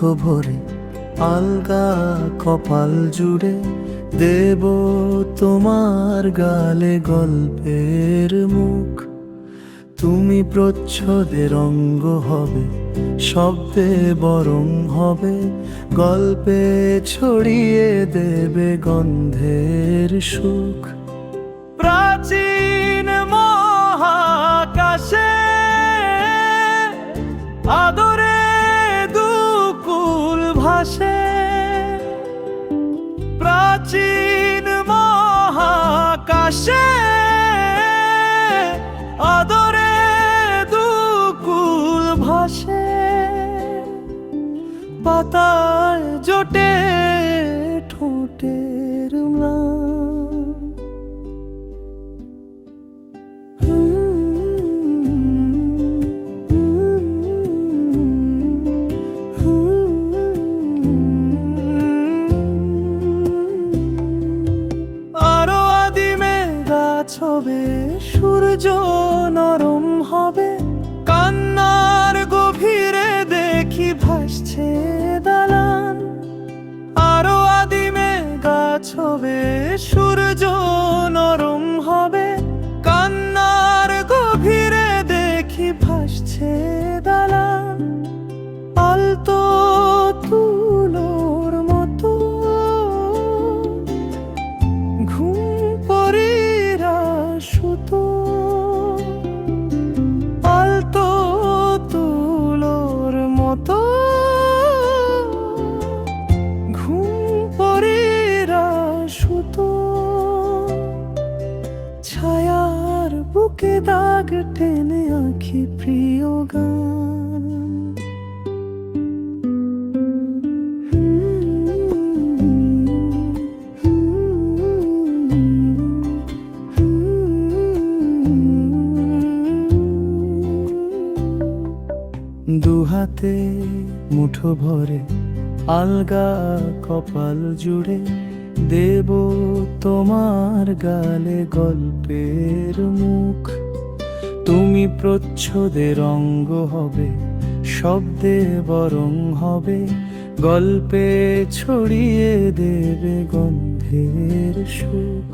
মুঠো ভরে আলগা কপাল জুড়ে দেব তোমার গালে গল্পের মুখ। তুমি প্রচ্ছদে রঙ্গ হবে, শব্দে বরং হবে, গল্পে ছড়িয়ে দেবে গন্ধের সুখ। প্রাচীন মহাকাশে আদরে দুকুল ভাসে, প্রাচীন মহাকাশে আদরে দুকুল ভাসে, পাতায় জোটে ঠোঁটের ম্লান। আরো আদিমে গাছ হবে, সূর্য নরম হবে, কান্নার গভীরে দেখি ভাসছে দালান। আরো আদিমে গাছ হবে, সূর্য নরম হবে, কান্নার গভীরে দেখি ভাসছে দালান। আলতো তুলোর মতো ঘুম পরীরা সুতো, আলতো তুলোর মতো ঘুম পরীরা সুতো। ছায়ার বুকে দাগ টেনে আঁখি প্রিয় গান। দুহাতে মুঠো ভরে আলগা কপাল জুড়ে দেব তোমার গালে গল্পের মুখ। তুমি প্রচ্ছদে রঙ্গ হবে, শব্দে বরং হবে, গল্পে ছড়িয়ে দেবে গন্ধের সুখ।